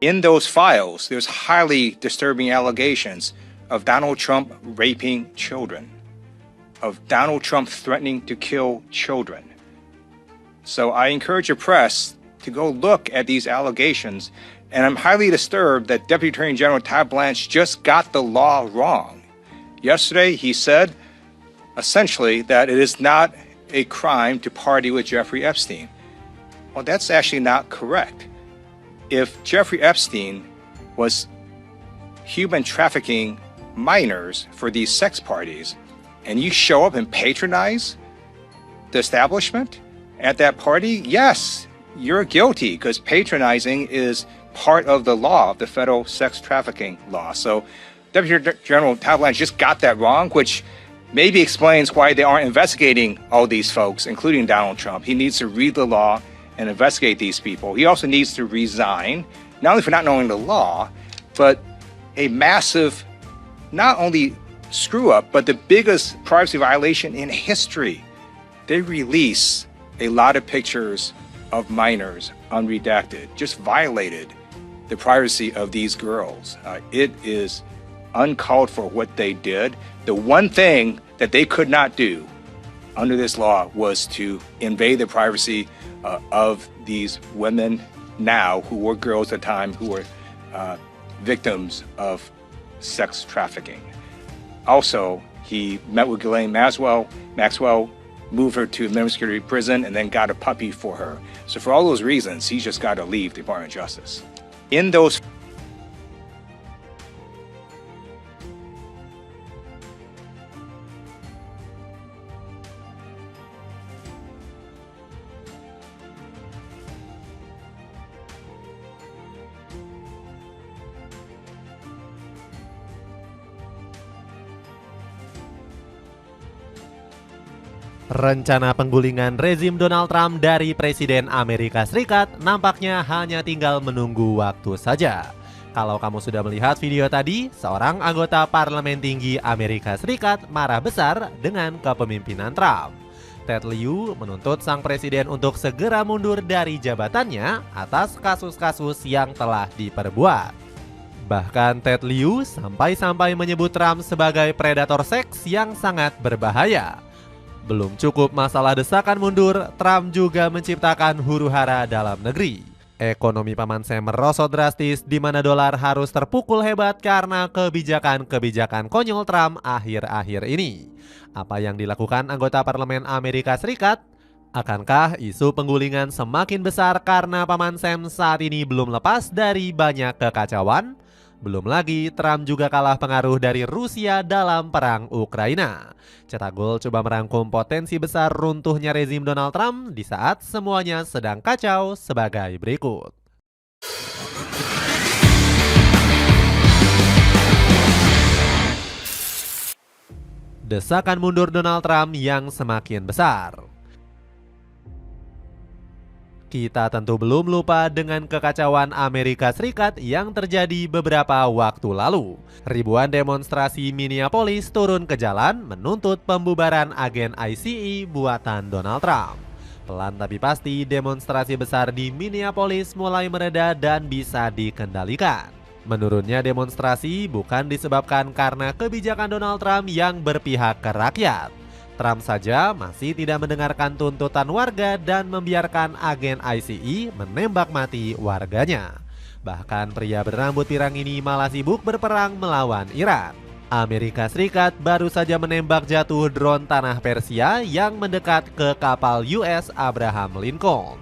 In those files, there's highly disturbing allegations of Donald Trump raping children, of Donald Trump threatening to kill children. So I encourage the press to go look at these allegations, and I'm highly disturbed that Deputy Attorney General Todd Blanche just got the law wrong. Yesterday, he said, essentially, that it is not a crime to party with Jeffrey Epstein. Well, that's actually not correct. If Jeffrey Epstein was human trafficking minors for these sex parties, and you show up and patronize the establishment at that party, yes, you're guilty, because patronizing is part of the law, of the federal sex trafficking law. So Deputy General Todd Blanche just got that wrong, which maybe explains why they aren't investigating all these folks, including Donald Trump. He needs to read the law and investigate these people. He also needs to resign, not only for not knowing the law, but a massive, not only screw up, but the biggest privacy violation in history. They release a lot of pictures of minors unredacted, just violated the privacy of these girls. It is uncalled for what they did. The one thing that they could not do under this law was to invade the privacy of these women now, who were girls at the time, who were victims of sex trafficking. Also, he met with Ghislaine Maxwell, moved her to minimum security prison, and then got a puppy for her. So for all those reasons, he's just got to leave the Department of Justice. In those Rencana penggulingan rezim Donald Trump dari Presiden Amerika Serikat nampaknya hanya tinggal menunggu waktu saja. Kalau kamu sudah melihat video tadi, seorang anggota parlemen tinggi Amerika Serikat marah besar dengan kepemimpinan Trump. Ted Lieu menuntut sang presiden untuk segera mundur dari jabatannya atas kasus-kasus yang telah diperbuat. Bahkan Ted Lieu sampai-sampai menyebut Trump sebagai predator seks yang sangat berbahaya. Belum cukup masalah desakan mundur, Trump juga menciptakan huru-hara dalam negeri. Ekonomi Paman Sam merosot drastis, di mana dolar harus terpukul hebat karena kebijakan-kebijakan konyol Trump akhir-akhir ini. Apa yang dilakukan anggota parlemen Amerika Serikat? Akankah isu penggulingan semakin besar karena Paman Sam saat ini belum lepas dari banyak kekacauan? Belum lagi, Trump juga kalah pengaruh dari Rusia dalam perang Ukraina. Cetak Gol coba merangkum potensi besar runtuhnya rezim Donald Trump di saat semuanya sedang kacau sebagai berikut. Desakan mundur Donald Trump yang semakin besar. Kita tentu belum lupa dengan kekacauan Amerika Serikat yang terjadi beberapa waktu lalu. Ribuan demonstrasi Minneapolis turun ke jalan menuntut pembubaran agen ICE buatan Donald Trump. Pelan tapi pasti demonstrasi besar di Minneapolis mulai mereda dan bisa dikendalikan. Menurunnya demonstrasi bukan disebabkan karena kebijakan Donald Trump yang berpihak ke rakyat. Trump saja masih tidak mendengarkan tuntutan warga dan membiarkan agen ICE menembak mati warganya. Bahkan pria berambut pirang ini malah sibuk berperang melawan Iran. Amerika Serikat baru saja menembak jatuh drone tanah Persia yang mendekat ke kapal US Abraham Lincoln.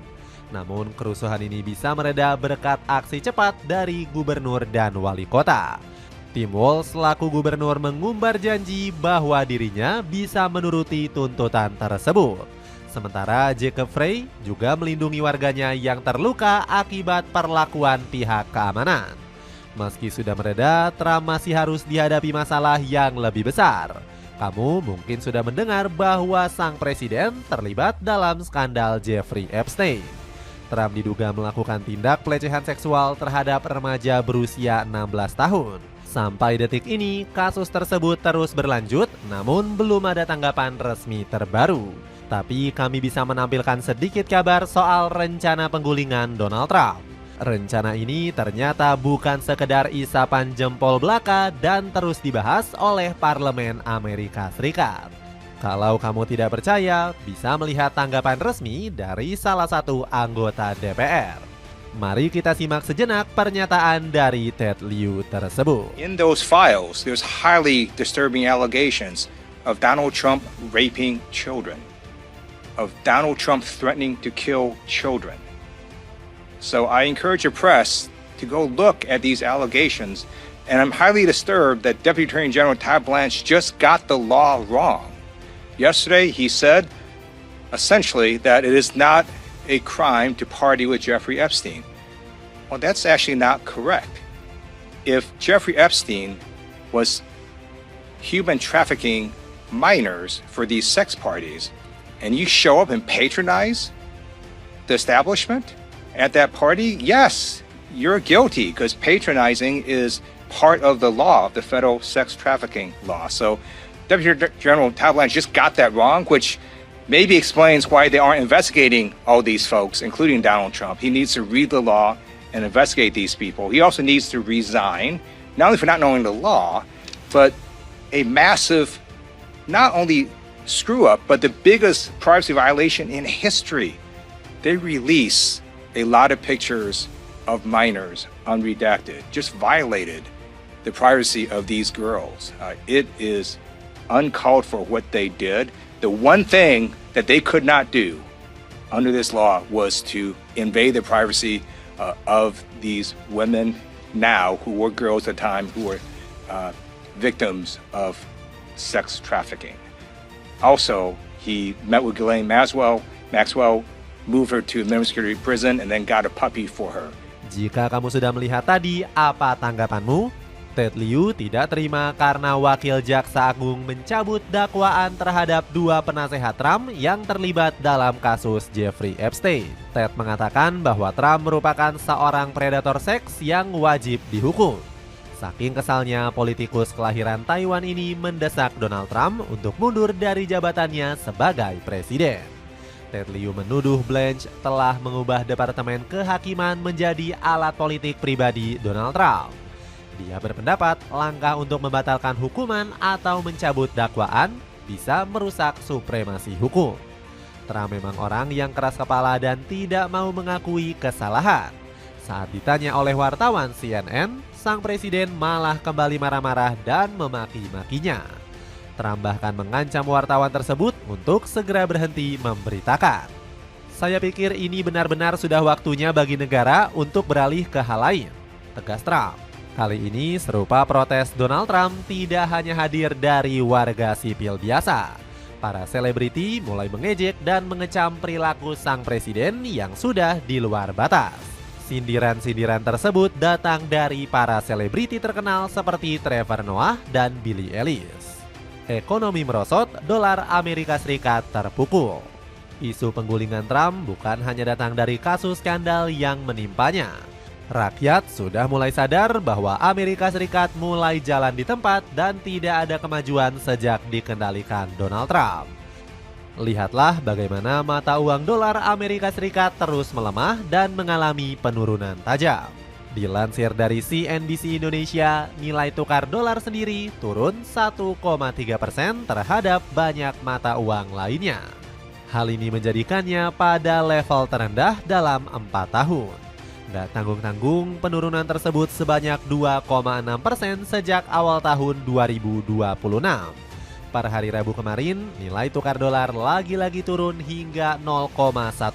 Namun kerusuhan ini bisa mereda berkat aksi cepat dari gubernur dan wali kota. Tim Walz selaku gubernur mengumbar janji bahwa dirinya bisa menuruti tuntutan tersebut. Sementara Jacob Frey juga melindungi warganya yang terluka akibat perlakuan pihak keamanan. Meski sudah mereda, Trump masih harus dihadapi masalah yang lebih besar. Kamu mungkin sudah mendengar bahwa sang presiden terlibat dalam skandal Jeffrey Epstein. Trump diduga melakukan tindak pelecehan seksual terhadap remaja berusia 16 tahun. Sampai detik ini, kasus tersebut terus berlanjut, namun belum ada tanggapan resmi terbaru. Tapi kami bisa menampilkan sedikit kabar soal rencana penggulingan Donald Trump. Rencana ini ternyata bukan sekedar isapan jempol belaka dan terus dibahas oleh Parlemen Amerika Serikat. Kalau kamu tidak percaya, bisa melihat tanggapan resmi dari salah satu anggota DPR. Mari kita simak sejenak pernyataan dari Ted Lieu tersebut. In those files, there's highly disturbing allegations of Donald Trump raping children, of Donald Trump threatening to kill children. So I encourage your press to go look at these allegations, and I'm highly disturbed that Deputy Attorney General Todd Blanche just got the law wrong. Yesterday, he said, essentially, that it is not a crime to party with Jeffrey Epstein. Well, that's actually not correct. If Jeffrey Epstein was human trafficking minors for these sex parties, and you show up and patronize the establishment at that party, yes, you're guilty because patronizing is part of the law, of the federal sex trafficking law. So Deputy General Todd Blanche just got that wrong, which maybe explains why they aren't investigating all these folks, including Donald Trump. He needs to read the law and investigate these people. He also needs to resign, not only for not knowing the law, but a massive, not only screw up, but the biggest privacy violation in history. They release a lot of pictures of minors unredacted, just violated the privacy of these girls. It is uncalled for what they did. The one thing that they could not do under this law was to invade the privacy of these women now who were girls at the time who were victims of sex trafficking. Also, he met with Ghislaine Maxwell, moved her to a minimum security prison, and then got a puppy for her. Jika kamu sudah melihat tadi, apa tanggapanmu? Ted Lieu tidak terima karena Wakil Jaksa Agung mencabut dakwaan terhadap dua penasehat Trump yang terlibat dalam kasus Jeffrey Epstein. Ted mengatakan bahwa Trump merupakan seorang predator seks yang wajib dihukum. Saking kesalnya, politikus kelahiran Taiwan ini mendesak Donald Trump untuk mundur dari jabatannya sebagai presiden. Ted Lieu menuduh Blanche telah mengubah Departemen Kehakiman menjadi alat politik pribadi Donald Trump. Dia berpendapat langkah untuk membatalkan hukuman atau mencabut dakwaan bisa merusak supremasi hukum. Trump memang orang yang keras kepala dan tidak mau mengakui kesalahan. Saat ditanya oleh wartawan CNN, sang presiden malah kembali marah-marah dan memaki-makinya. Trump bahkan mengancam wartawan tersebut untuk segera berhenti memberitakan. Saya pikir ini benar-benar sudah waktunya bagi negara untuk beralih ke hal lain, tegas Trump. Kali ini serupa protes Donald Trump tidak hanya hadir dari warga sipil biasa. Para selebriti mulai mengejek dan mengecam perilaku sang presiden yang sudah di luar batas. Sindiran-sindiran tersebut datang dari para selebriti terkenal seperti Trevor Noah dan Billie Eilish. Ekonomi merosot, dolar Amerika Serikat terpukul. Isu penggulingan Trump bukan hanya datang dari kasus skandal yang menimpanya. Rakyat sudah mulai sadar bahwa Amerika Serikat mulai jalan di tempat dan tidak ada kemajuan sejak dikendalikan Donald Trump. Lihatlah bagaimana mata uang dolar Amerika Serikat terus melemah dan mengalami penurunan tajam. Dilansir dari CNBC Indonesia, nilai tukar dolar sendiri turun 1,3% terhadap banyak mata uang lainnya. Hal ini menjadikannya pada level terendah dalam 4 tahun. Nggak tanggung-tanggung, penurunan tersebut sebanyak 2,6% sejak awal tahun 2026. Per hari Rabu kemarin, nilai tukar dolar lagi-lagi turun hingga 0,1%.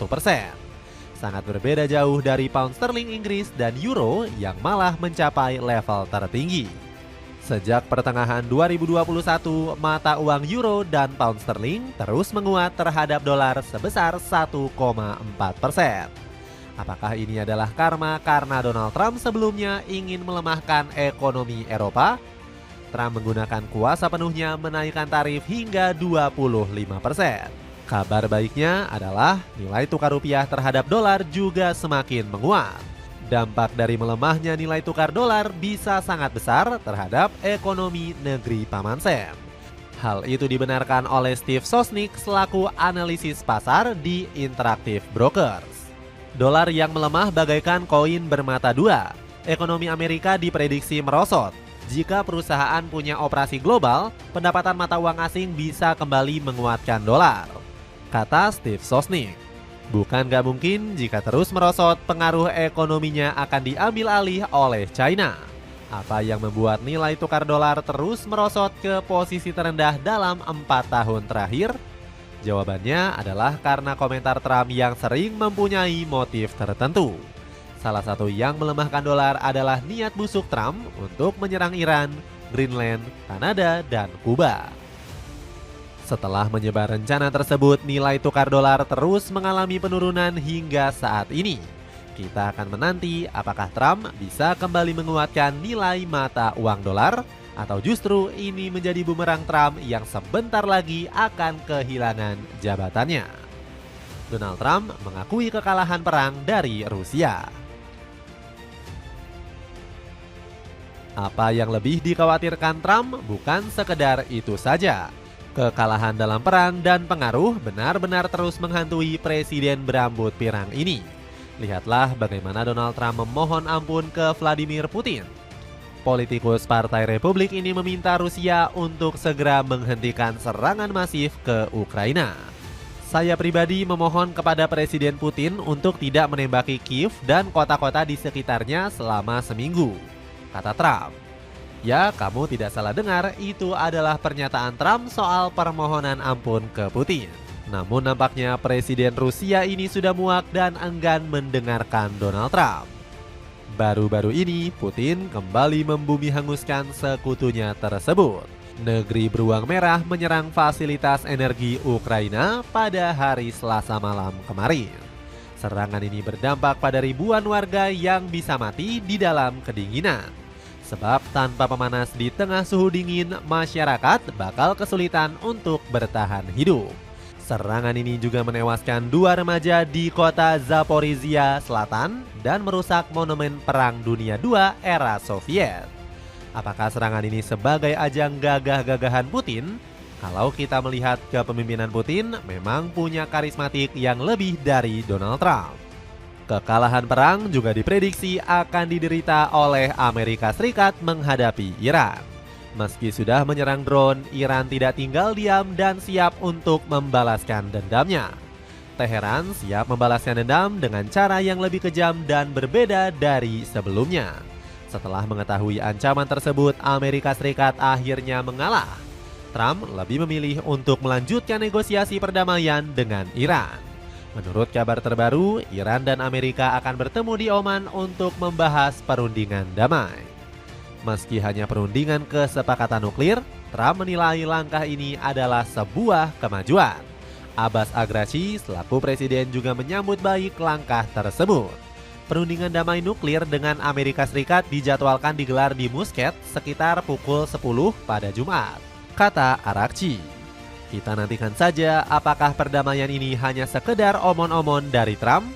Sangat berbeda jauh dari pound sterling Inggris dan euro yang malah mencapai level tertinggi. Sejak pertengahan 2021, mata uang euro dan pound sterling terus menguat terhadap dolar sebesar 1,4%. Apakah ini adalah karma karena Donald Trump sebelumnya ingin melemahkan ekonomi Eropa? Trump menggunakan kuasa penuhnya menaikkan tarif hingga 25%. Kabar baiknya adalah nilai tukar rupiah terhadap dolar juga semakin menguat. Dampak dari melemahnya nilai tukar dolar bisa sangat besar terhadap ekonomi negeri Paman Sam. Hal itu dibenarkan oleh Steve Sosnick selaku analisis pasar di Interactive Brokers. Dolar yang melemah bagaikan koin bermata dua. Ekonomi Amerika diprediksi merosot. Jika perusahaan punya operasi global, pendapatan mata uang asing bisa kembali menguatkan dolar, kata Steve Sosnick. Bukan gak mungkin jika terus merosot, pengaruh ekonominya akan diambil alih oleh China. Apa yang membuat nilai tukar dolar terus merosot ke posisi terendah dalam 4 tahun terakhir? Jawabannya adalah karena komentar Trump yang sering mempunyai motif tertentu. Salah satu yang melemahkan dolar adalah niat busuk Trump untuk menyerang Iran, Greenland, Kanada, dan Kuba. Setelah menyebar rencana tersebut, nilai tukar dolar terus mengalami penurunan hingga saat ini. Kita akan menanti apakah Trump bisa kembali menguatkan nilai mata uang dolar, atau justru ini menjadi bumerang Trump yang sebentar lagi akan kehilangan jabatannya. Donald Trump mengakui kekalahan perang dari Rusia. Apa yang lebih dikhawatirkan Trump bukan sekedar itu saja. Kekalahan dalam perang dan pengaruh benar-benar terus menghantui presiden berambut pirang ini. Lihatlah bagaimana Donald Trump memohon ampun ke Vladimir Putin. Politikus Partai Republik ini meminta Rusia untuk segera menghentikan serangan masif ke Ukraina. Saya pribadi memohon kepada Presiden Putin untuk tidak menembaki Kiev dan kota-kota di sekitarnya selama seminggu, kata Trump. Ya, kamu tidak salah dengar, itu adalah pernyataan Trump soal permohonan ampun ke Putin. Namun nampaknya Presiden Rusia ini sudah muak dan enggan mendengarkan Donald Trump. Baru-baru ini, Putin kembali membumi hanguskan sekutunya tersebut. Negeri beruang merah menyerang fasilitas energi Ukraina pada hari Selasa malam kemarin. Serangan ini berdampak pada ribuan warga yang bisa mati di dalam kedinginan. Sebab tanpa pemanas di tengah suhu dingin, masyarakat bakal kesulitan untuk bertahan hidup. Serangan ini juga menewaskan 2 remaja di kota Zaporizhia Selatan dan merusak monumen Perang Dunia II era Soviet. Apakah serangan ini sebagai ajang gagah-gagahan Putin? Kalau kita melihat kepemimpinan Putin memang punya karismatik yang lebih dari Donald Trump. Kekalahan perang juga diprediksi akan diderita oleh Amerika Serikat menghadapi Iran. Meski sudah menyerang drone, Iran tidak tinggal diam dan siap untuk membalaskan dendamnya. Teheran siap membalaskan dendam dengan cara yang lebih kejam dan berbeda dari sebelumnya. Setelah mengetahui ancaman tersebut, Amerika Serikat akhirnya mengalah. Trump lebih memilih untuk melanjutkan negosiasi perdamaian dengan Iran. Menurut kabar terbaru, Iran dan Amerika akan bertemu di Oman untuk membahas perundingan damai. Meski hanya perundingan kesepakatan nuklir, Trump menilai langkah ini adalah sebuah kemajuan. Abbas Agrachi selaku presiden juga menyambut baik langkah tersebut. Perundingan damai nuklir dengan Amerika Serikat dijadwalkan digelar di Muscat sekitar pukul 10 pada Jumat, kata Arakci. Kita nantikan saja apakah perdamaian ini hanya sekedar omon-omon dari Trump.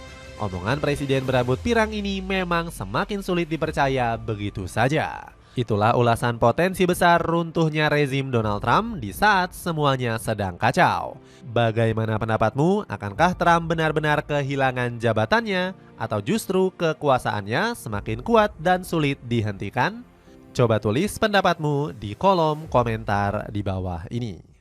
Omongan presiden berambut pirang ini memang semakin sulit dipercaya begitu saja. Itulah ulasan potensi besar runtuhnya rezim Donald Trump di saat semuanya sedang kacau. Bagaimana pendapatmu? Akankah Trump benar-benar kehilangan jabatannya atau justru kekuasaannya semakin kuat dan sulit dihentikan? Coba tulis pendapatmu di kolom komentar di bawah ini.